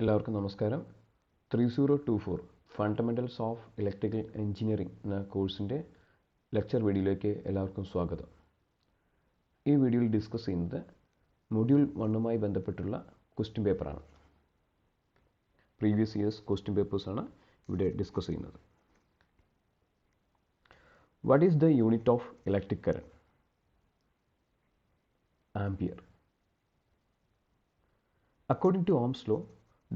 എല്ലാവർക്കും നമസ്കാരം. 3024 fundamentals of electrical engineering എന്ന കോഴ്സിൻ്റെ ലെക്ചർ വീഡിയോയിലേക്ക് എല്ലാവർക്കും സ്വാഗതം. ഈ വീഡിയോയിൽ ഡിസ്കസ് ചെയ്യുന്നത് മൊഡ്യൂൾ 1 ബന്ധപ്പെട്ടുള്ള ക്വസ്റ്റ്യൻ പേപ്പറാണ്. പ്രീവിയസ് ഇയേഴ്സ് ക്വസ്റ്റ്യൻ പേപ്പേഴ്സാണ് ഇവിടെ ഡിസ്കസ് ചെയ്യുന്നത്. What is the unit of electric current? Ampere. According to Ohm's law,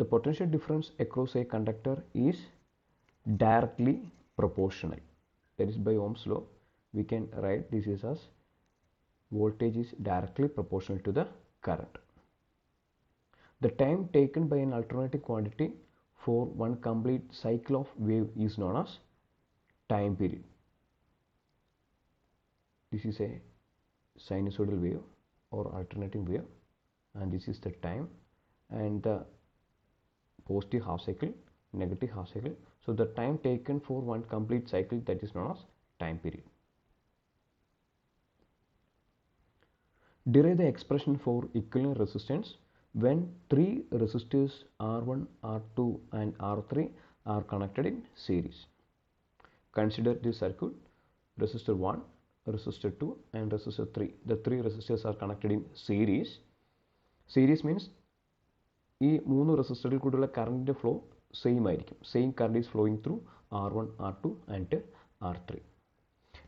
the potential difference across a conductor is directly proportional. That is, by Ohm's law, we can write this as voltage is directly proportional to the current. The time taken by an alternating quantity for one complete cycle of wave is known as time period. This is a sinusoidal wave or alternating wave, and this is the time and the positive half cycle, negative half cycle. So the time taken for one complete cycle, that is known as time period. Derive the expression for equivalent resistance when three resistors R1, R2 and R3 are connected in series. Consider this circuit: resistor 1, resistor 2 and resistor 3. The three resistors are connected in series. Series means ഈ മൂന്ന് റെസിസ്റ്ററിൽ കൂടെയുള്ള കറണ്ടിൻ്റെ flow same ആയിരിക്കും. Same current is flowing through R1, R2 and R3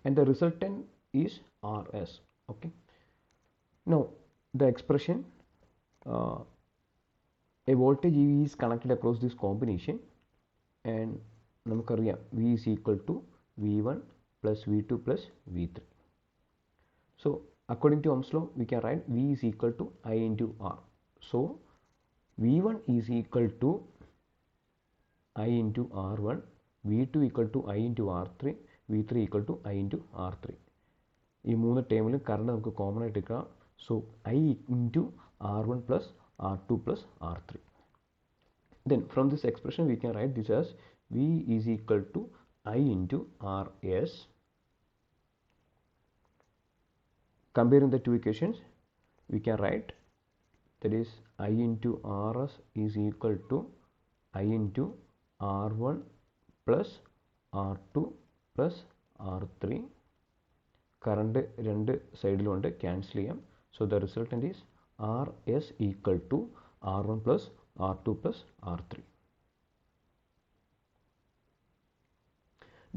and the resultant is RS. Okay, no the expression a voltage is connected across this combination and നമുക്കറിയാം V is equal to V1 plus V2 plus V3. So according to Ohm's law we can write V is equal to I into R. So V1 is equal to I into R1, V2 equal to I into R3, V3 equal to I into R3. ഈ മൂന്ന് ടേമിലും current നമുക്ക് common ആയിട്ട് എടുക്കാം. So I into R1 plus R2 plus R3. Then from this expression we can write this as V is equal to I into RS. Comparing the two equations, we can write that is I into RS is equal to I into R1 plus R2 plus R3. Current രണ്ട് സൈഡിലുണ്ട്, cancel ചെയ്യാം. So the resultant is RS equal to R1 plus R2 plus R3.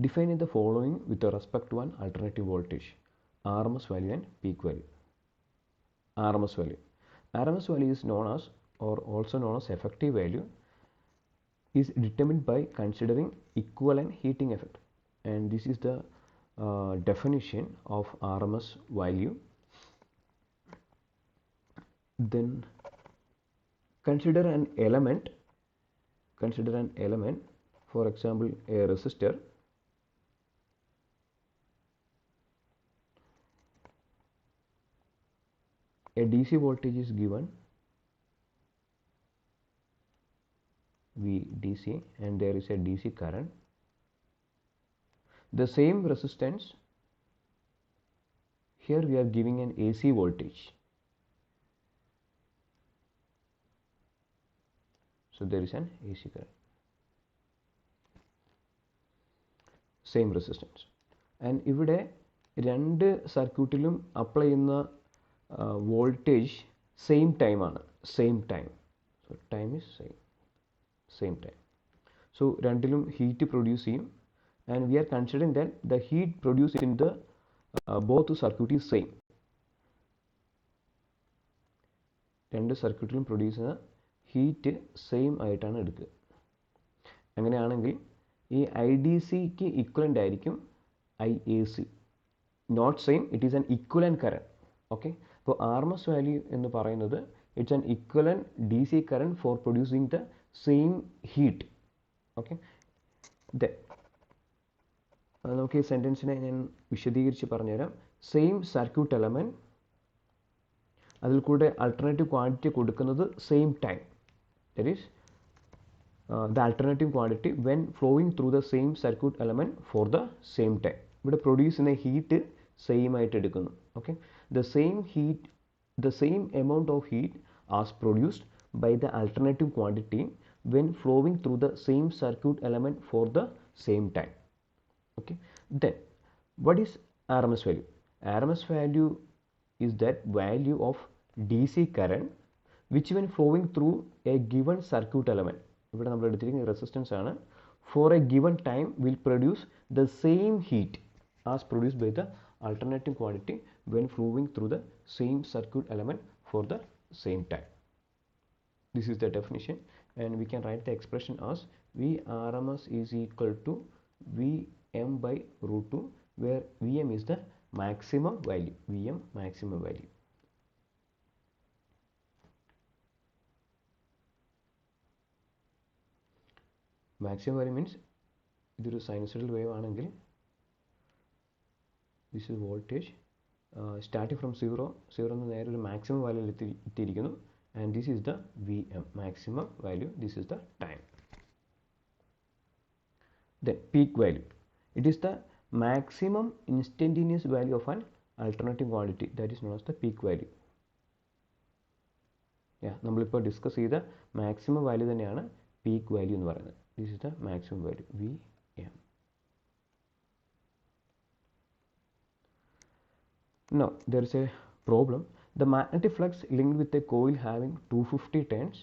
Define the following with respect to an alternating voltage: RMS value and peak value. RMS value. RMS value is known as, or also known as effective value, is determined by considering equivalent heating effect, and this is the definition of RMS value. Then consider an element, for example a resistor. A DC voltage is given, VDC, and there is a DC current. The same resistance, here we are giving an AC voltage. So there is an AC current, same resistance. And ഇവിടെ രണ്ട് സർക്യൂട്ടിലും apply ചെയ്യുന്ന voltage same time ആണ്, same time. So time is same time. So രണ്ടിലും heat produce ചെയ്യും, and we R considering that the heat produce in the both circuit is same. രണ്ട് സർക്യൂട്ടിലും produce ചെയ്യുന്ന ഹീറ്റ് സെയിം ആയിട്ടാണ് എടുക്കുക. അങ്ങനെയാണെങ്കിൽ ഈ IDCക്ക് ഇക്വലൻ്റ് ആയിരിക്കും IAC. Not same, it is an equivalent current. Okay, അപ്പോൾ RMS വാല്യൂ എന്ന് പറയുന്നത് it's an equivalent DC current for producing the same heat. Okay, നമുക്ക് ഈ സെൻറ്റൻസിനെ ഞാൻ വിശദീകരിച്ച് പറഞ്ഞുതരാം. സെയിം സർക്യൂട്ട് എലമെൻറ്റ്, അതിൽ കൂടെ അൾട്ടർനേറ്റീവ് ക്വാണ്ടിറ്റി കൊടുക്കുന്നത് same time. That is the alternative quantity when flowing through the same circuit element for the same time. ഇവിടെ produce ചെയ്യുന്ന ഹീറ്റ് സെയിം ആയിട്ട് എടുക്കുന്നു. Okay, the same amount of heat as produced by the alternating quantity when flowing through the same circuit element for the same time. Okay, then what is RMS value? RMS value is that value of DC current which when flowing through a given circuit element, ഇവിടെ നമ്മൾ എടുത്തിരിക്കുന്ന resistance ആണ്, for a given time will produce the same heat as produced by the alternating quantity when flowing through the same circuit element for the same time. This is the definition, and we can write the expression as Vrms is equal to Vm by root 2, where Vm is the maximum value. Vm maximum value. Maximum value means ഇതൊരു sinusoidal wave ആണെങ്കിൽ this is voltage starting from zero നിന്ന് നേരെ ഒരു maximum വാല്യൂവിൽ എത്തിയിരിക്കുന്നു, and this is the Vm maximum value, this is the time. Then peak value, it is the maximum instantaneous value of an alternating quantity, that is known as the peak value. നമ്മളിപ്പോൾ discuss ചെയ്ത maximum value തന്നെയാണ് peak value എന്ന് പറയുന്നത്. This is the maximum value Vm. Now there is a problem. The magnetic flux linked with a coil having 250 turns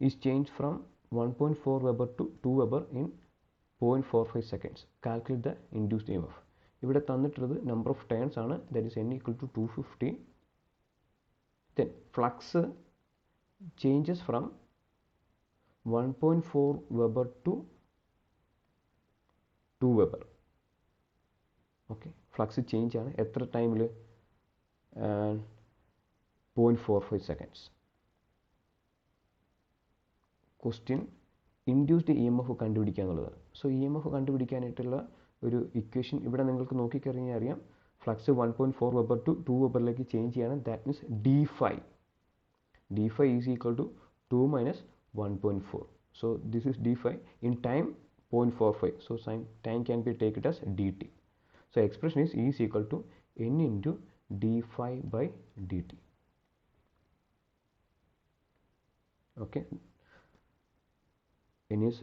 is changed from 1.4 Weber to 2 Weber in 0.45 seconds. Calculate the induced EMF. ഇവിടെ തന്നിട്ടുള്ളത് number of turns ആണ്, that is n equal to 250. Then flux changes from 1.4 Weber to 2 Weber. Okay, flux change ആണ് എത്ര ടൈമിൽ? 0.45 seconds. Question, induced E M F കണ്ടുപിടിക്കുക എന്നുള്ളതാണ്. So E M F കണ്ടുപിടിക്കാനായിട്ടുള്ള ഒരു ഇക്വേഷൻ ഇവിടെ നിങ്ങൾക്ക് നോക്കിക്കറിഞ്ഞാൽ അറിയാം. ഫ്ലക്സ് 1.4 വെബർ ടു 2 വെബറിലേക്ക് ചേഞ്ച് ചെയ്യണം. That means d phi is equal to 2 minus 1.4. So this is d phi in time 0.45. So time can be take it as dt. So expression is equal to n into d phi by dt. Okay, n is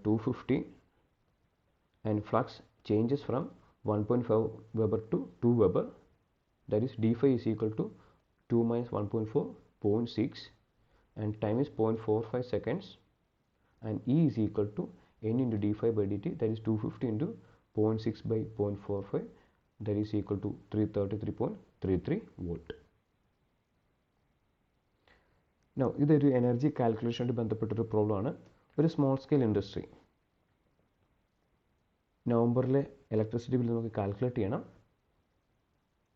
250 and flux changes from 1.5 Weber to 2 Weber, that is d phi is equal to 2 minus 1.4, 0.6, and time is 0.45 seconds, and E is equal to n into d phi by dt, that is 250 into 0.6 by 0.45, that is equal to 333.33 volt. Now ഇതൊരു energy കാൽക്കുലേഷനായിട്ട് ബന്ധപ്പെട്ടൊരു problem ആണ്. ഒരു small scale industry, നവംബറിലെ electricity bill നമുക്ക് calculate ചെയ്യണം.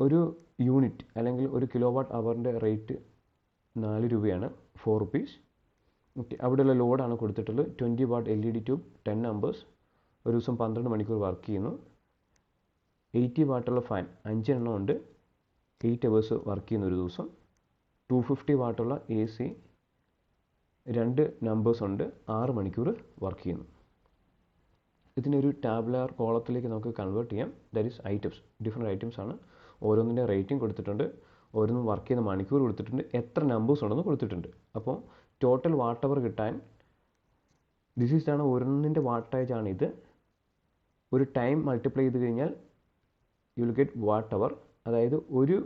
ഒരു unit അല്ലെങ്കിൽ ഒരു കിലോ വാട്ട് അവറിൻ്റെ റേറ്റ് 4 രൂപയാണ്, 4 rupees. ഓക്കെ, അവിടെയുള്ള ലോഡാണ് കൊടുത്തിട്ടുള്ളത്. 20 വാട്ട് LED ട്യൂബ് 10 ആമ്പേഴ്സ്, ഒരു ദിവസം 12 മണിക്കൂർ വർക്ക് ചെയ്യുന്നു. 80 വാട്ടുള്ള ഫാൻ 5 എണ്ണം ഉണ്ട്, 8 hours വർക്ക് ചെയ്യുന്ന ഒരു ദിവസം. 250 വാട്ടുള്ള AC 2 നമ്പേഴ്സ് ഉണ്ട്, 6 മണിക്കൂർ വർക്ക് ചെയ്യുന്നു. ഇതിനൊരു ടാബുലാർ കോളത്തിലേക്ക് നമുക്ക് കൺവേർട്ട് ചെയ്യാം. That is items, different items ആണ്. ഓരോന്നിൻ്റെ റേറ്റിംഗ് കൊടുത്തിട്ടുണ്ട്, ഓരോന്നും വർക്ക് ചെയ്യുന്ന മണിക്കൂർ കൊടുത്തിട്ടുണ്ട്, എത്ര നമ്പേഴ്സ് ഉണ്ടെന്ന് കൊടുത്തിട്ടുണ്ട്. അപ്പോൾ ടോട്ടൽ വാട്ട് അവർ കിട്ടാൻ ദിസ് ഈസ് ആണ് ഓരോന്നിൻ്റെ വാട്ടേജ് ആണ് ഇത്. ഒരു ടൈം മൾട്ടിപ്ലൈ ചെയ്ത് കഴിഞ്ഞാൽ യു വിൽ ഗെറ്റ് വാട്ട് അവർ. അതായത് ഒരു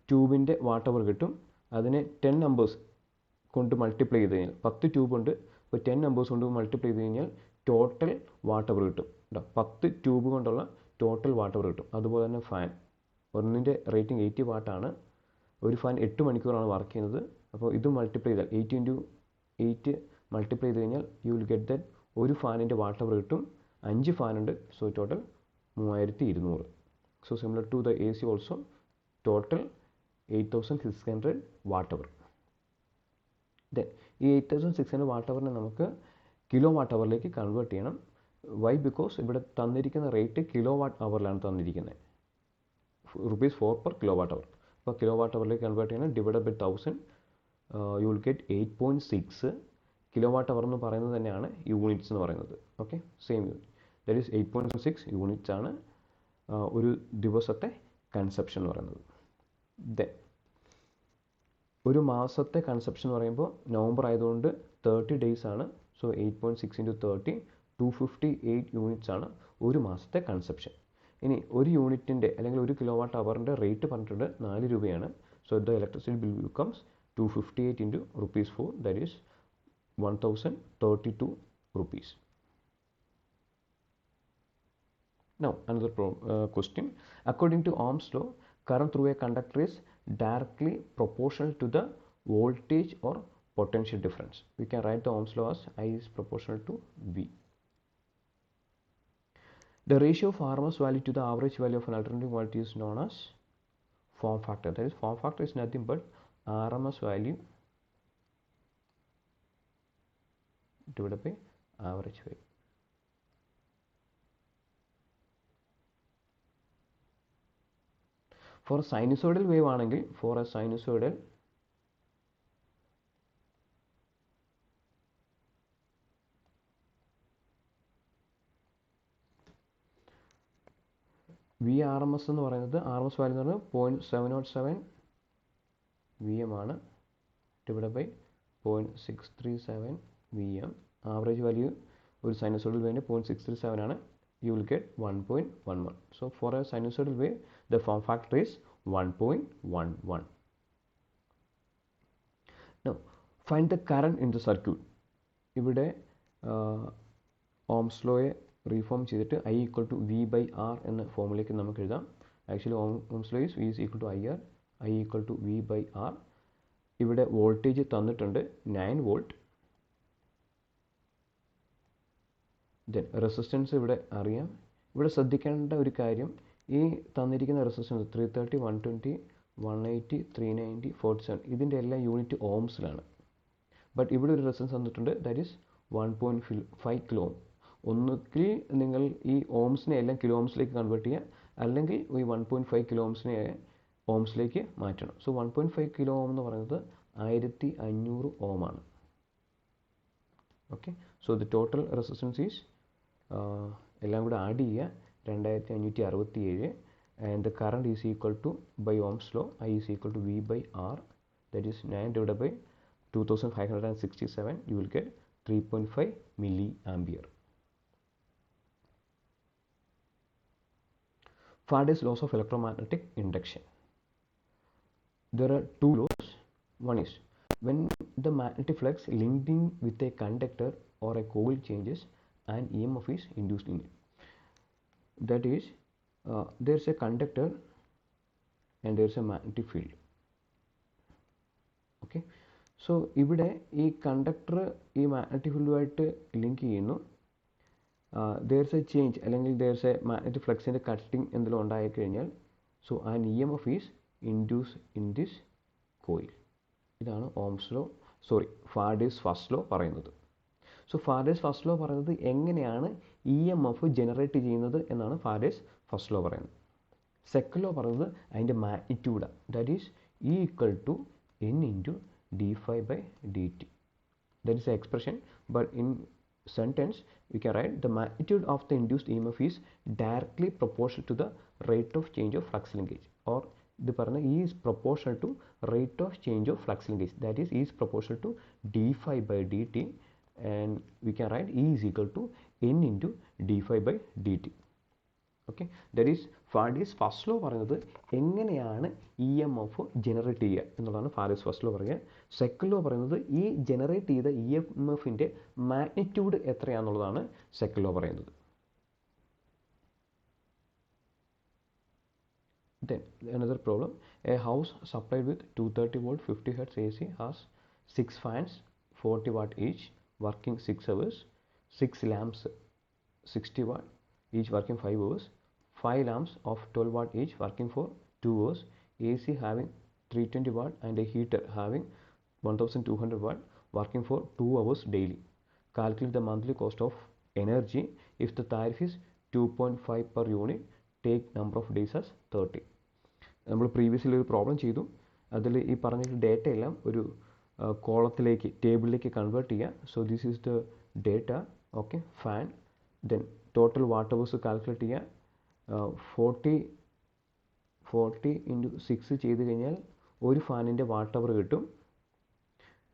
ട്യൂബിൻ്റെ വാട്ട് അവർ കിട്ടും. അതിനെ 10 നമ്പേഴ്സ് കൊണ്ട് മൾട്ടിപ്ലൈ ചെയ്ത് കഴിഞ്ഞാൽ 10 ട്യൂബ് ഉണ്ട്, അപ്പോൾ 10 നമ്പേഴ്സ് കൊണ്ട് മൾട്ടിപ്ലൈ ചെയ്ത് കഴിഞ്ഞാൽ ടോട്ടൽ വാട്ട് അവർ കിട്ടും. 10 ട്യൂബ് കൊണ്ടുള്ള ടോട്ടൽ വാട്ട് അവർ കിട്ടും. അതുപോലെ തന്നെ ഫാൻ, ഒന്നിൻ്റെ റേറ്റിംഗ് 80 വാട്ടാണ്. ഒരു ഫാൻ 8 മണിക്കൂറാണ് വർക്ക് ചെയ്യുന്നത്. അപ്പോൾ ഇത് മൾട്ടിപ്ലൈ ചെയ്താൽ 8 ഇൻറ്റു 8 മൾട്ടിപ്ലൈ ചെയ്ത് കഴിഞ്ഞാൽ യു വിൽ ഗെറ്റ് ദാറ്റ് ഒരു ഫാനിൻ്റെ വാട്ട് അവർ കിട്ടും. 5 ഫാനുണ്ട്, so total 3200. So similar to the AC also, total 8600 watt hour. Then ഈ 8600 വാട്ട് അവറിനെ നമുക്ക് കിലോ വാട്ട് അവറിലേക്ക് കൺവേർട്ട് ചെയ്യണം. വൈ? ബിക്കോസ് ഇവിടെ തന്നിരിക്കുന്ന റേറ്റ് കിലോ വാട്ട് അവറിലാണ് തന്നിരിക്കുന്നത്, ₹4 per കിലോ വാട്ട് അവർ. അപ്പോൾ കിലോ വാട്ട് അവറിലേക്ക് കൺവേർട്ട് ചെയ്യണം. Divide by 1000 you will get 8.6. Kilo watt hour എന്ന് പറയുന്നത് തന്നെയാണ് യൂണിറ്റ്സ് എന്ന് പറയുന്നത്. Okay, same unit, that is 8.6 units ആണ് ഒരു ദിവസത്തെ കൺസപ്ഷൻ എന്ന് പറയുന്നത്. ദെൻ ഒരു മാസത്തെ കൺസപ്ഷൻ എന്ന് പറയുമ്പോൾ നവംബർ ആയതുകൊണ്ട് 30 ഡേയ്സ് ആണ്. സോ 8.6 ഇൻറ്റു 30 258 യൂണിറ്റ്സ് ആണ് ഒരു മാസത്തെ കൺസപ്ഷൻ. ഇനി ഒരു യൂണിറ്റിൻ്റെ അല്ലെങ്കിൽ ഒരു കിലോ വാട്ട് അവറിൻ്റെ റേറ്റ് പറഞ്ഞിട്ടുണ്ട് 4 രൂപയാണ്. So the electricity bill becomes 258 into ₹4, that is 1032 rupees. Now another question. According to Ohm's law, current through a conductor is directly proportional to the voltage or potential difference. We can write the Ohm's law as I is proportional to V. The ratio of RMS value to the average value of an alternating voltage is known as form factor. That is, form factor is nothing but RMS value divided by average value. For a sinusoidal wave ആണെങ്കിൽ, for a sinusoidal VRMS എന്ന് പറയുന്നത് RMS value എന്ന് പറയുന്നത് 0.707 VM ആണ് divide by 0.637 VM. Average value ഒരു sinusoidal വേവിന് 0.637 ആണ്. You will get 1.11. So for a sinusoidal wave, the form factor is 1.11. Now find the current in the circuit. ഇവിടെ Ohm's ലോയെ reform ചെയ്തിട്ട് I equal to V by R എന്ന ഫോമിലേക്ക് നമുക്ക് എഴുതാം. Actually Ohm's law is V is equal to IR, I equal to V by R. ഇവിടെ voltage തന്നിട്ടുണ്ട് 9 volt. Then resistance ഇവിടെ അറിയാം. ഇവിടെ ശ്രദ്ധിക്കേണ്ട ഒരു കാര്യം, ഈ തന്നിരിക്കുന്ന റെസിസ്റ്റൻസ് 330, 120, 180, 390, 47 ഇതിൻ്റെ എല്ലാം യൂണിറ്റ് ഓംസിലാണ്. ബട്ട് ഇവിടെ ഒരു റെസിസ്റ്റൻസ് തന്നിട്ടുണ്ട്, ദാറ്റ് ഈസ് 1.5 കിലോ ഓം. ഒന്നുകിൽ നിങ്ങൾ ഈ ഓംസിനെ എല്ലാം കിലോ ഓംസിലേക്ക് കൺവേർട്ട് ചെയ്യുക, അല്ലെങ്കിൽ ഈ 1.5 കിലോ ഓംസിനെ ഓംസിലേക്ക് മാറ്റണം. സോ 1.5 കിലോ ഓം എന്ന് പറയുന്നത് 1500 ഓം ആണ്. Okay, so the total resistance is എല്ലാം കൂടെ ആഡ് ചെയ്യുക 2567, and the current is equal to by Ohm's law I is equal to V by R, that is 9 divide by 2567. You will get 3.5 milliampere. Faraday's laws of electromagnetic induction. There are two laws. One is, when the magnetic flux linking with a conductor or a coil changes, an EMF is induced in it. That is, there is a conductor and there is a magnetic field. Okay, so ഇവിടെ ഈ conductor ഈ magnetic ഫീൽഡുമായിട്ട് link ചെയ്യുന്നു. there is a change അല്ലെങ്കിൽ there is a magnetic ഫ്ലക്സിൻ്റെ cutting എന്തെങ്കിലും ഉണ്ടായിക്കഴിഞ്ഞാൽ, so an EMF is induced in this coil. ഇതാണ് Ohm's law, Faraday's first law പറയുന്നത്. സോ ഫാരഡേസ് ഫസ്റ്റ് ലോ പറയുന്നത് എങ്ങനെയാണ് EMF ജനറേറ്റ് ചെയ്യുന്നത് എന്നാണ് ഫാരഡേസ് ഫസ്റ്റ് ലോ പറയുന്നത്. സെക്കൻഡ് ലോ പറയുന്നത് അതിൻ്റെ magnitude, that is E equal to N into d∅ by dt. That is the expression, but in sentence we can write the magnitude of the induced EMF is directly proportional to the rate of change of flux linkage, or ഇത് പറഞ്ഞ E is proportional to rate of change of flux linkage, that is E is proportional to d∅ by dt, and we can write E is equal to N into d∅ by dt. Okay, that is Faraday's first law പറയുന്നത് എങ്ങനെയാണ് EMF generate ചെയ്യുക എന്നുള്ളതാണ് Faraday's first law പറയുക. Second law പറയുന്നത് ഈ generate ചെയ്ത EMFൻ്റെ magnitude എത്രയാണെന്നുള്ളതാണ് second law പറയുന്നത്. Then another problem, a house supplied with 230 volt 50 hertz AC has 6 fans 40 watt each working 6 hours, 6 lamps 60 watt each working 5 hours, 5 lamps of 12 watt each working for 2 hours, AC having 320 watt and a heater having 1200 watt working for 2 hours daily. Calculate the monthly cost of energy if the tariff is 2.5 per unit. Take number of days as 30. നമ്മൾ previously ഒരു problem ചെയ്തു, അതിൽ ഈ പറഞ്ഞ data എല്ലാം ഒരു കോളത്തിലേക്ക് ടേബിളിലേക്ക് convert ചെയ്യുക. So this is the data. Okay, fan, then total what hours calculate ചെയ്യുക. 40 ഇൻറ്റു 6 ചെയ്ത് കഴിഞ്ഞാൽ ഒരു ഫാനിൻ്റെ വാട്ട് അവർ കിട്ടും.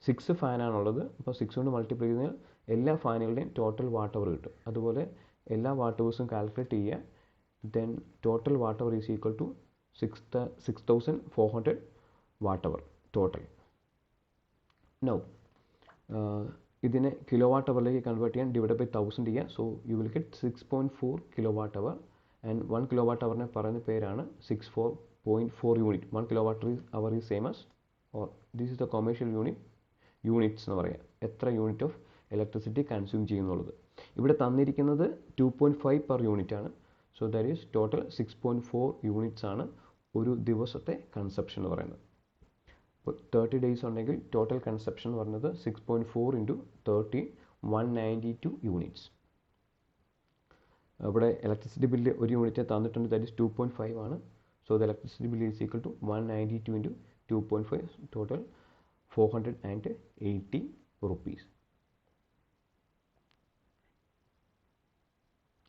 6 ഫാനാണുള്ളത്. അപ്പോൾ 6 കൊണ്ട് മൾട്ടിപ്ലൈ ചെയ്താൽ എല്ലാ ഫാനുകളുടെയും ടോട്ടൽ വാട്ട് അവർ കിട്ടും. അതുപോലെ എല്ലാ വാട്ട് അവേഴ്സും കാൽക്കുലേറ്റ് ചെയ്യുക. Then total watt hour is equal to 6400 watt hour total. Now ഇതിനെ കിലോ വാട്ട് അവറിലേക്ക് കൺവേർട്ട് ചെയ്യാൻ ഡിവൈഡ് ബൈ 1000 ചെയ്യുക. So you will get 6.4 kilo watt hour. And 1 kilo watt അവറിനെ പറയുന്ന പേരാണ് 64.4 unit. 1 kilo watt hour is same as, or this is the commercial units എന്ന് പറയുക, എത്ര യൂണിറ്റ് ഓഫ് ഇലക്ട്രിസിറ്റി കൺസ്യൂം ചെയ്യുന്നുള്ളത്. ഇവിടെ തന്നിരിക്കുന്നത് 2.5 പെർ യൂണിറ്റ് ആണ്. So that is total 6.4 units ആണ് ഒരു ദിവസത്തെ കൺസപ്ഷൻ എന്ന് പറയുന്നത്. ഇപ്പോൾ 30 ഡേയ്സ് ഉണ്ടെങ്കിൽ ടോട്ടൽ കൺസപ്ഷൻ എന്ന് പറയുന്നത് 6.4 ഇൻറ്റു 30, 192 യൂണിറ്റ്സ്. ഇവിടെ ഇലക്ട്രിസിറ്റി ബില്ല് ഒരു യൂണിറ്റ് തന്നിട്ടുണ്ട്, ദാറ്റ് ഈസ് 2.5 ആണ്. So the electricity bill is equal to 192 into 2.5, total 480 rupees.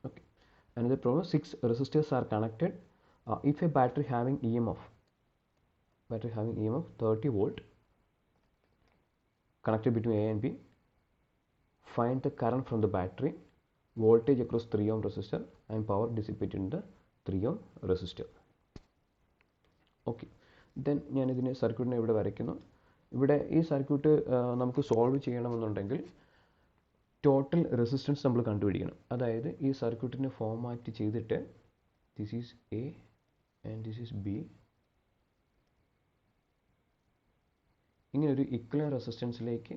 Okay. Another problem, 6 resistors are connected. If a battery having EMF 30 volt connected between A and B, find the current from the battery, voltage across 3 ohm resistor and power dissipated in the 3 ohm resistor. Okay, then ഞാൻ ഇതിനെ സർക്യൂട്ടിനെ ഇവിടെ വരയ്ക്കുന്നു. ഇവിടെ ഈ circuit നമുക്ക് solve ചെയ്യണമെന്നുണ്ടെങ്കിൽ total resistance നമ്മൾ കണ്ടുപിടിക്കണം. അതായത് ഈ സർക്യൂട്ടിനെ ഫോർമാറ്റ് ചെയ്തിട്ട് this is A and this is B, ഇങ്ങനെ ഒരു ഇക്വലൻ റെസിസ്റ്റൻസിലേക്ക്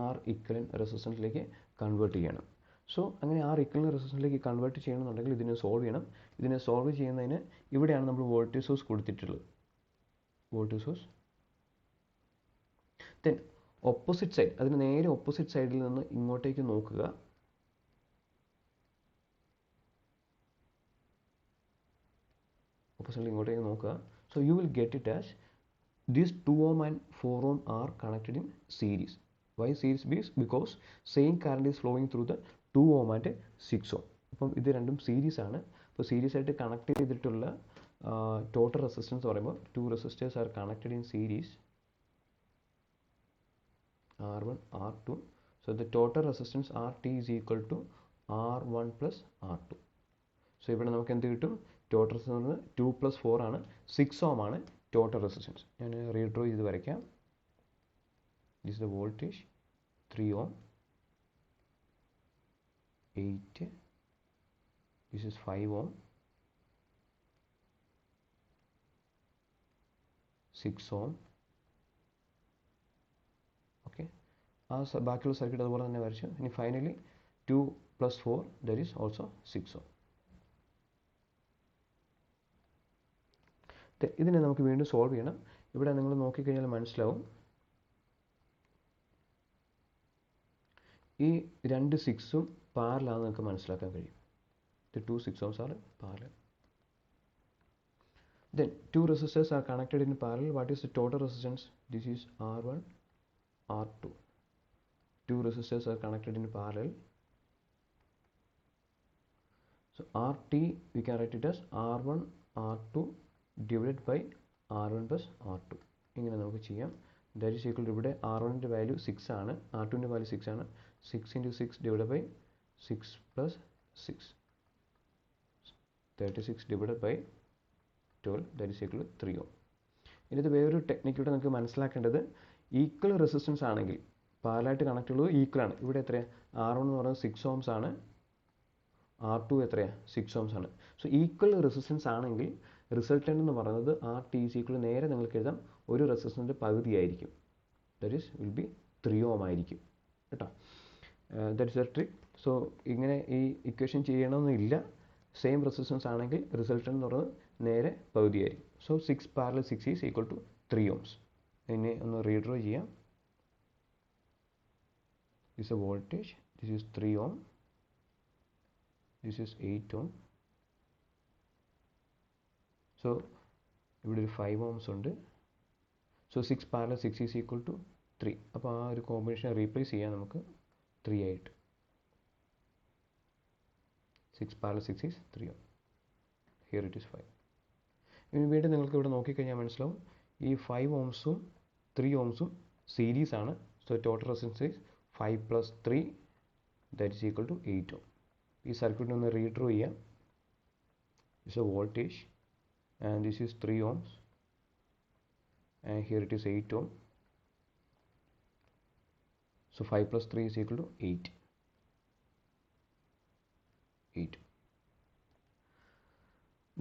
ആർ ഇക്വലൻ റെസിസ്റ്റൻസിലേക്ക് കൺവേർട്ട് ചെയ്യണം. സോ അങ്ങനെ ആർ ഇക്വലൻ റെസിസ്റ്റൻസിലേക്ക് കൺവേർട്ട് ചെയ്യണമെന്നുണ്ടെങ്കിൽ ഇതിനെ സോൾവ് ചെയ്യണം. ഇതിനെ സോൾവ് ചെയ്യുന്നതിന് ഇവിടെയാണ് നമ്മൾ വോൾട്ടേജ് സോഴ്സ് കൊടുത്തിട്ടുള്ളത്. Voltage source, then opposite side, അതിന് നേരെ ഓപ്പോസിറ്റ് സൈഡിൽ നിന്ന് ഇങ്ങോട്ടേക്ക് നോക്കുക. ഓപ്പോസിറ്റ് ഇങ്ങോട്ടേക്ക് നോക്കുക. So you will get it as these 2 ohm and 4 ohm are connected in series. Why series? Because same current is flowing through the 2 ohm and 6 ohm. അപ്പം ഇത് രണ്ടും സീരീസ് ആണ്. അപ്പോൾ സീരീസ് ആയിട്ട് കണക്ട് ചെയ്തിട്ടുള്ള ടോട്ടൽ റെസിസ്റ്റൻസ് പറയുമ്പോൾ 2 resistors are connected in series, R1 R2. So the total resistance RT is equal to R1 plus R2. So ഇവിടെ നമുക്ക് എന്ത് കിട്ടും? ടോട്ടൽ റെസിസ്റ്റൻസ് 2 + 4 ആണ്, 6 ohm ആണ് ടോട്ടൽ റെസിസ്റ്റൻസ്. ഞാൻ റീഡ്രോ ചെയ്ത് വരയ്ക്കാം. This is the voltage 3 ohm, 8, this is 5 ohm, 6 ohm. Okay, ആ ബാക്കിയുള്ള സർക്യൂട്ട് അതുപോലെ തന്നെ വരച്ചു. ഇനി finally 2 + 4 that is also 6 ohm. ഇതിനെ നമുക്ക് വീണ്ടും സോൾവ് ചെയ്യണം. ഇവിടെ നിങ്ങൾ നോക്കിക്കഴിഞ്ഞാൽ മനസ്സിലാവും, ഈ രണ്ട് 6ഉം പാരലാണെന്ന് നിങ്ങൾക്ക് മനസ്സിലാക്കാൻ കഴിയും. The 2 6 ohms are parallel. Then 2 resistors are connected in parallel. What is the total resistance? This is R1 R2. 2 resistors are connected in parallel. So RT we can write it as R1 R2 divided by R1 plus R2. ഇങ്ങനെ നമുക്ക് ചെയ്യാം. That is equal to, ഇവിടെ R1ൻ്റെ value 6 ആണ്, R2ൻ്റെ value 6 ആണ്. 6 × 6 divide by 6 + 6, 36 divide by 12, that is equal to 3 ohm. ഇനി ഇത് വേറൊരു ടെക്നിക്കിലൂടെ നമുക്ക് മനസ്സിലാക്കേണ്ടത്, ഈക്വൽ റെസിസ്റ്റൻസ് ആണെങ്കിൽ പാരലായിട്ട് കണക്ട് ഉള്ളത് ഈക്വൽ ആണ്. ഇവിടെ എത്രയാണ്? R1 എന്ന് പറയുന്നത് 6 ohms ആണ്, R2 എത്രയാണ്? 6 ohms ആണ്. സോ ഈക്വൽ റെസിസ്റ്റൻസ് ആണെങ്കിൽ റിസൾട്ടൻ്റ് എന്ന് പറയുന്നത് RT ഈസ് ഈക്വൽ, നേരെ നിങ്ങൾക്ക് എഴുതാം, ഒരു റെസിസ്റ്റൻസിൻ്റെ പകുതിയായിരിക്കും. That is will be 3 ohm ആയിരിക്കും കേട്ടോ. That is a trick. So ഇങ്ങനെ ഈ ഇക്വേഷൻ ചെയ്യണമെന്നില്ല. സെയിം റെസിസ്റ്റൻസ് ആണെങ്കിൽ റിസൾട്ടൻ്റ് എന്ന് പറയുന്നത് നേരെ പകുതിയായിരിക്കും. So 6 × 6 is equal to 3 ohms. ഇതിനെ ഒന്ന് റീഡ്രോ ചെയ്യാം. This a voltage, this is 3 ohm, this is 8 ohm. So ഇവിടെ ഒരു 5 ohms ഉണ്ട്. So 6 × 6 is equal to 3. അപ്പോൾ ആ ഒരു കോമ്പിനേഷൻ റീപ്ലേസ് ചെയ്യാം നമുക്ക് 3 ആയിട്ട്. 6 × 6 is 3 ohm. Here it is 5. ഇനി വീണ്ടും നിങ്ങൾക്ക് ഇവിടെ നോക്കിക്കഴിഞ്ഞാൽ മനസ്സിലാവും, ഈ 5 ohmsഉം 3 ohmsഉം സീരീസ് ആണ്. So total resistance is 5 + 3 that is equal to 8 ohm. ഈ സർക്യൂട്ടിനെ ഒന്ന് റീഡ്രോ ചെയ്യാം. It's a voltage and this is 3 ohms and here it is 8 ohm. So 5 + 3 is equal to 8.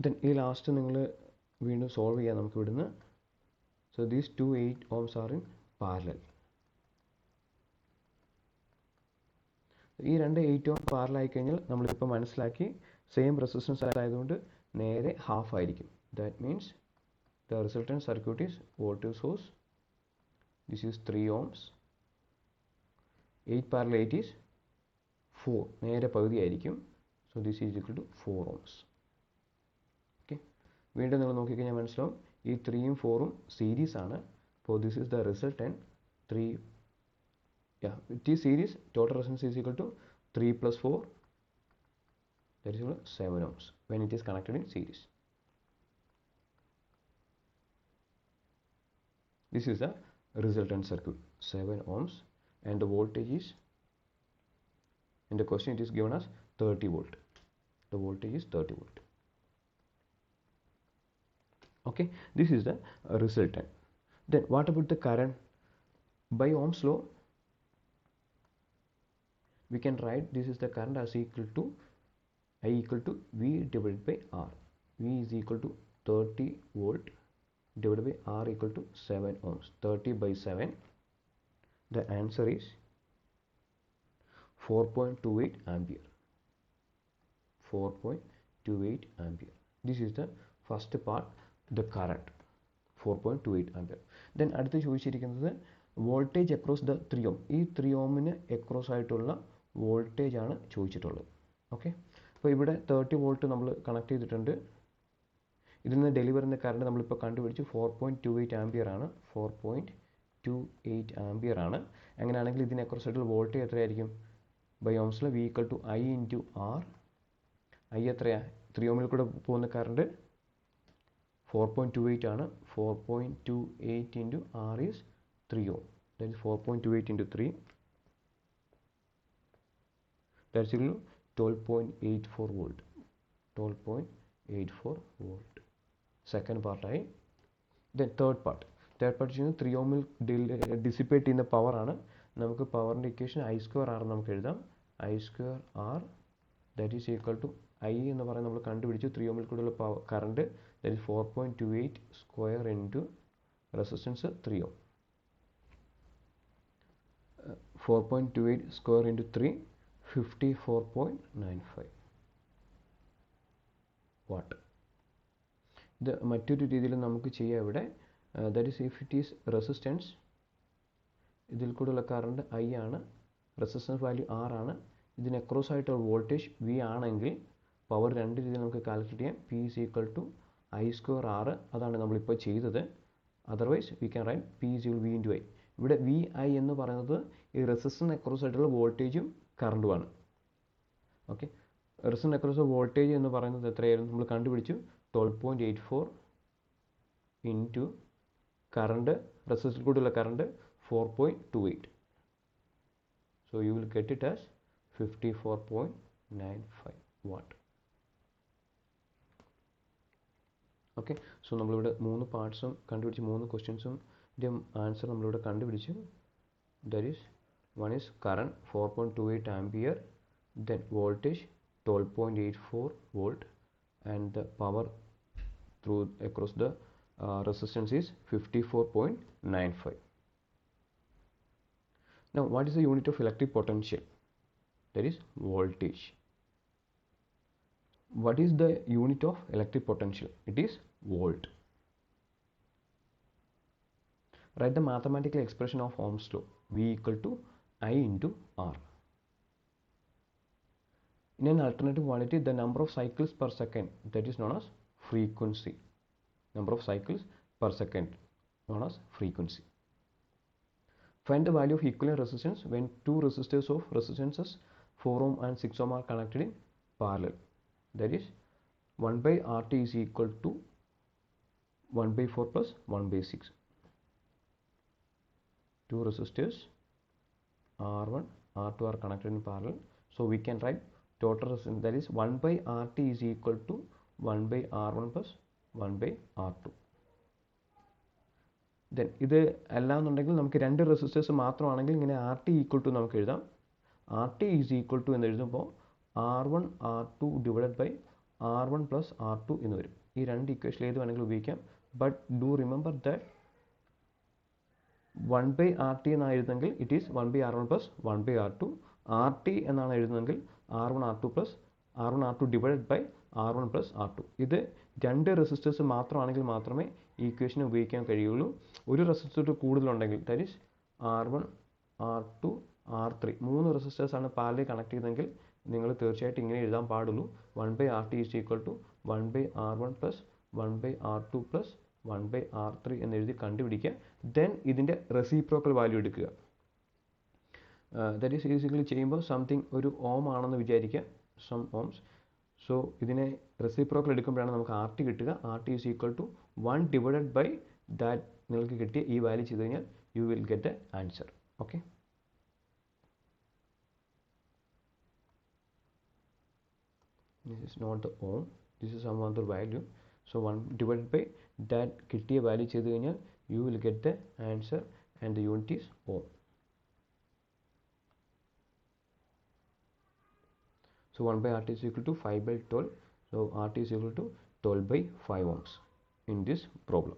Then ഈ ലാസ്റ്റ് നിങ്ങൾ വീണ്ടും സോൾവ് ചെയ്യാം നമുക്ക് ഇവിടുന്ന്. So these 2 8 ohms are in parallel. ഈ രണ്ട് 8 ohm പാരലൽ ആയി കഴിഞ്ഞാൽ നമ്മളിപ്പോൾ മനസ്സിലാക്കി സെയിം റെസിസ്റ്റൻസ് ആയതുകൊണ്ട് നേരെ ഹാഫ് ആയിരിക്കും. That means the resultant circuit is voltage source. This is 3 ohms. 8 parallel 8 is 4. നേരെ പകുതി ആയിരിക്കും. So this is equal to 4 ohms. Okay. വീണ്ടും നിങ്ങൾ നോക്കിക്കഴിഞ്ഞാൽ മനസ്സിലാവും ഈ 3ഉം 4ഉം സീരീസ് ആണ്. അപ്പോൾ this is the resultant 3. Yeah, it is series. Total resistance is equal to 3 + 4. That is equal to 7 ohms when it is connected in series. This is the resultant circuit, 7 ohms, and the voltage is, in the question it is given as 30 volt. The voltage is 30 volt. Okay, this is the resultant. Then what about the current? By Ohm's law, we can write this is the current as equal to I equal to V divided by R. V is equal to 30 volt divided by R equal to 7 ohms. 30 by 7. The answer is 4.28 ampere. 4.28 ampere. This is the first part, the current. 4.28 ampere. Then അടുത്ത ചോദിച്ചിരിക്കുന്നത് voltage across the 3 ohm. ഈ 3 ohmന് across ആയിട്ടുള്ള voltage ആണ് ചോദിച്ചിട്ടുള്ളത്. Okay, അപ്പോൾ ഇവിടെ 30 volt നമ്മൾ connect ചെയ്തിട്ടുണ്ട്. ഇതിൽ നിന്ന് ഡെലിവർ ചെയ്യുന്ന കറണ്ട് നമ്മളിപ്പോൾ കണ്ടുപിടിച്ചു 4.28 ആംപിയർ ആണ്. 4.28 ആംപിയർ ആണ്. അങ്ങനെയാണെങ്കിൽ ഇതിന് അക്രോസ് ആയിട്ടുള്ള വോൾട്ടേജ് എത്രയായിരിക്കും? ബൈ ഓംസിൽ V equal to I into R. I എത്രയാണ്? 3 ohmൽ കൂടെ പോകുന്ന കറണ്ട് 4.28 ആണ്. 4.28 into R is 3 ohm. That is 4.28 into 3. That is equal to 12.84 volt. 12.84 volt. Second പാർട്ടായി. ദെൻ തേർഡ് പാർട്ട് ചെയ്യുന്നത് 3 ohmൽ ഡിസിപ്പേറ്റ് ചെയ്യുന്ന പവറാണ്. നമുക്ക് പവറിൻ്റെ ഇക്വേഷൻ I²R നമുക്ക് എഴുതാം. I²R that is equal to I എന്ന് പറയുന്നത് നമ്മൾ കണ്ടുപിടിച്ചു 3 ohmൽ കൂടെയുള്ള current that is 4.28 square into resistance 3 ohm. 4.28 square into 3 54.95 watt. ഇത് മറ്റൊരു രീതിയിൽ നമുക്ക് ചെയ്യാം ഇവിടെ. That is if it is resistance, ഇതിൽ കൂടെയുള്ള കറണ്ട് I ആണ്, റെസിസ്റ്റൻസ് വാല്യൂ R ആണ്. ഇതിന് അക്രോസ് ആയിട്ടുള്ള വോൾട്ടേജ് V ആണെങ്കിൽ പവർ രണ്ട് രീതിയിൽ നമുക്ക് കാൽക്കുലേറ്റ് ചെയ്യാം. P is equal to I²R. അതാണ് നമ്മളിപ്പോൾ ചെയ്തത്. Otherwise we can write P is equal to V into I. ഇവിടെ VI എന്ന് പറയുന്നത് ഈ റെസിസ്റ്റൻസ് അക്രോസ് ആയിട്ടുള്ള വോൾട്ടേജും കറണ്ടുമാണ്. ഓക്കെ, റെസിസ്റ്റൻസ് അക്രോസ് വോൾട്ടേജ് എന്ന് പറയുന്നത് എത്രയായിരുന്നു നമ്മൾ കണ്ടുപിടിച്ചു? 12.84 ഇൻറ്റു കറണ്ട്, റെസിസ്റ്റൻസിൽ കൂടെയുള്ള current 4.28. So you will get it as 54.95 what. Okay, so നമ്മളിവിടെ 3 പാർട്സും കണ്ടുപിടിച്ച് 3 ക്വസ്റ്റ്യൻസും ആൻസർ നമ്മളിവിടെ കണ്ടുപിടിച്ചു. That is one is current 4.28 ampere, then voltage 12.84 volt, and the power through across the resistance is 54.95. Now what is the unit of electric potential? That is voltage. What is the unit of electric potential? It is volt. Write the mathematical expression of Ohm's law. V equal to I into R. In an alternative quantity, the number of cycles per second, that is known as frequency. Number of cycles per second known as frequency. Find the value of equivalent resistance when two resistors of resistances 4 ohm and 6 ohm are connected in parallel. That is 1 by RT is equal to 1 by 4 plus 1 by 6. two resistors R1, R2 are connected in parallel. So we can write total resistance, that is 1 by RT is equal to 1 by R1 plus 1 by R2. Then ഇത് അല്ലാന്നുണ്ടെങ്കിൽ നമുക്ക് രണ്ട് resistors മാത്രമാണെങ്കിൽ ഇങ്ങനെ R T equal to നമുക്ക് എഴുതാം. R T is equal to എന്ന് എഴുതുമ്പോൾ R1 R2 divided by R1 plus R2 എന്ന് വരും. ഈ രണ്ട് ഇക്വേഷൻ ഏത് വേണമെങ്കിലും ഉപയോഗിക്കാം. But do remember that 1 by RT എന്നാണ് എഴുതുന്നെങ്കിൽ it is 1 by R1 plus 1 by R2. RT എന്നാണ് എഴുതുന്നതെങ്കിൽ R1 R2 divided by R1 plus R2. ഇത് രണ്ട് റെസിസ്റ്റേഴ്സ് മാത്രമാണെങ്കിൽ മാത്രമേ ഈ ഇക്വേഷൻ ഉപയോഗിക്കാൻ കഴിയുള്ളൂ. ഒരു resistor കൂടുതലുണ്ടെങ്കിൽ that is R1 R2 R3 മൂന്ന് റെസിസ്റ്റേഴ്സാണ് പാരലൽ കണക്ട് ചെയ്തെങ്കിൽ നിങ്ങൾ തീർച്ചയായിട്ടും ഇങ്ങനെ എഴുതാൻ പാടുള്ളൂ. 1 by RT is equal to 1 by R1 plus 1 by R2 plus 1 by R3 എന്ന് എഴുതി കണ്ടുപിടിക്കുക. ദെൻ ഇതിൻ്റെ റെസിപ്രോക്കൽ വാല്യൂ എടുക്കുക. ദാറ്റ് ഈസ് ബേസിക്കലി ചെയ്യുമ്പോൾ സംതിങ് ഒരു ഓം ആണെന്ന് വിചാരിക്കുക, സം ഓംസ്. സോ ഇതിനെ റെസിപ്രോക്കൽ എടുക്കുമ്പോഴാണ് നമുക്ക് ആർ ടി കിട്ടുക. R T is equal to 1 divided by that നിങ്ങൾക്ക് കിട്ടിയ ഈ വാല്യൂ ചെയ്ത് കഴിഞ്ഞാൽ you will get a answer. Okay, this is not the ohm, this is some other value. So 1 divided by that കിട്ടിയ value ചെയ്ത് കഴിഞ്ഞാൽ you will get the answer and the unit is ohm. So 1 by RT is equal to 5 by 12. So RT is equal to 12 by 5 ohms in this problem.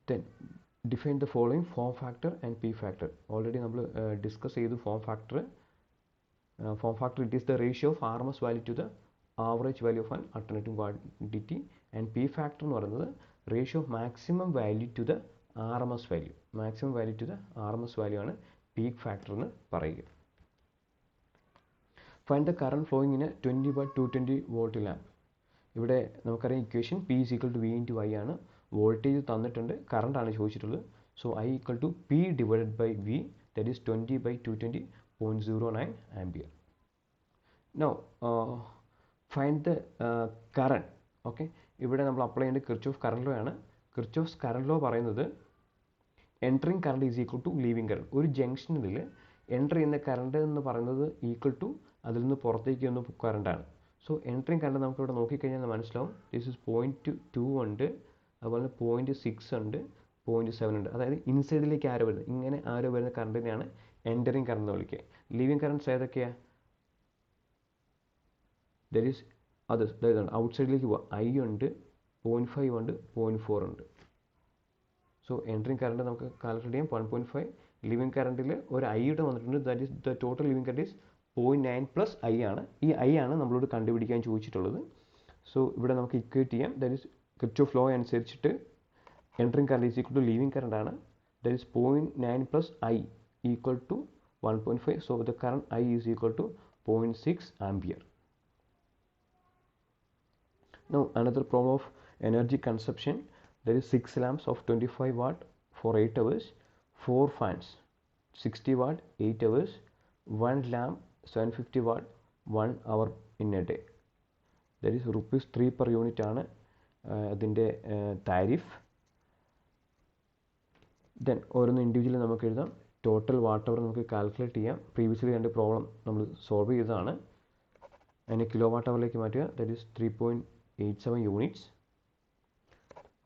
Then define the following form factor and P factor. Already നമ്മൾ discuss ചെയ്തു form factor. Form factor, it is the ratio of RMS value to the average value of an alternating quantity, and P factor എന്ന് പറയുന്നത് ratio of maximum value to the RMS value. Maximum value to the RMS value ആണ് peak factor എന്ന് പറയുക. Find the current flowing in a 20 watt 220 volt lamp. ഇവിടെ നമുക്കറിയാം equation P is equal to V into I ആണ്. Voltage തന്നിട്ടുണ്ട്, current ആണ് ചോദിച്ചിട്ടുള്ളത്. So I equal to P divided by V, that is 20 by 220.09 ampere. Now find the current. Okay, ഇവിടെ നമ്മൾ apply ചെയ്യേണ്ടത് Kirchhoff current law ആണ്. Kirchhoff current law പറയുന്നത് entering current is equal to leaving current. ഒരു ജംഗ്ഷനിൽ enter ചെയ്യുന്ന current എന്ന് പറയുന്നത് ഈക്വൽ ടു അതിൽ നിന്ന് പുറത്തേക്ക് വന്ന കറണ്ടാണ്. സോ എൻട്രിങ് കറണ്ട് നമുക്ക് ഇവിടെ നോക്കിക്കഴിഞ്ഞാൽ മനസ്സിലാവും. ദിസ് ഇസ് 0.2 ഉണ്ട്, അതുപോലെ 0.6 ഉണ്ട്, 0.7 ഉണ്ട്. അതായത് ഇൻസൈഡിലേക്ക് ആരോ വരുന്നത്, ഇങ്ങനെ ആരോ വരുന്ന കറണ്ടിനെയാണ് എൻറ്ററിങ് കറണ്ട് എന്ന് വിളിക്കുക. ലീവിങ് കറണ്ട്സ് ഏതൊക്കെയാണ്? ദറ്റ് ഈസ് അത് ഔട്ട്സൈഡിലേക്ക് പോവുക. I ഉണ്ട്, 0.5 ഉണ്ട്, 0.4 ഉണ്ട്. സോ എൻട്രിങ് കറണ്ട് നമുക്ക് കാൽക്കുലേറ്റ് ചെയ്യാം 1.5. ലിവിങ് കറണ്ടിൽ ഒരു I യുടെ വന്നിട്ടുണ്ട്, that is the total living current is 0.9 plus I ആണ്. ഈ I ആണ് നമ്മളോട് കണ്ടുപിടിക്കാൻ ചോദിച്ചിട്ടുള്ളത്. സോ ഇവിടെ നമുക്ക് ഇക്വേറ്റ് ചെയ്യാം. ദാറ്റ് ഈസ് കിർച്ചോഫ് ലോ അനുസരിച്ചിട്ട് entering current is equal to leaving current ആണ്. That is 0.9 plus I equal to 1.5. So the current I is equal to 0.6 ampere. Now another problem of energy consumption. There is 6 lamps of 25 watt for 8 hours, 4 fans 60 watt 8 hours, 1 lamp 750 watt 1 hour in a day. That is rupees 3 per unit ആണ് അതിൻ്റെ tariff. Then ഓരോന്ന് individually നമുക്ക് എഴുതാം. Total watt അവർ നമുക്ക് calculate ചെയ്യാം. Previously രണ്ട് problem നമ്മൾ solve ചെയ്തതാണ്. അതിനെ കിലോ വാട്ട് അവറിലേക്ക് മാറ്റുക. That is 3.87 units.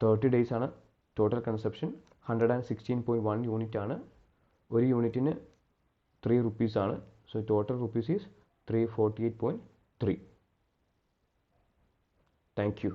30 ഡേയ്സ് ആണ് ടോട്ടൽ കൺസപ്ഷൻ. 116.1 യൂണിറ്റ് ആണ്. ഒരു യൂണിറ്റിന് 3 rupees ആണ്. So total rupees is 348.3. Thank you.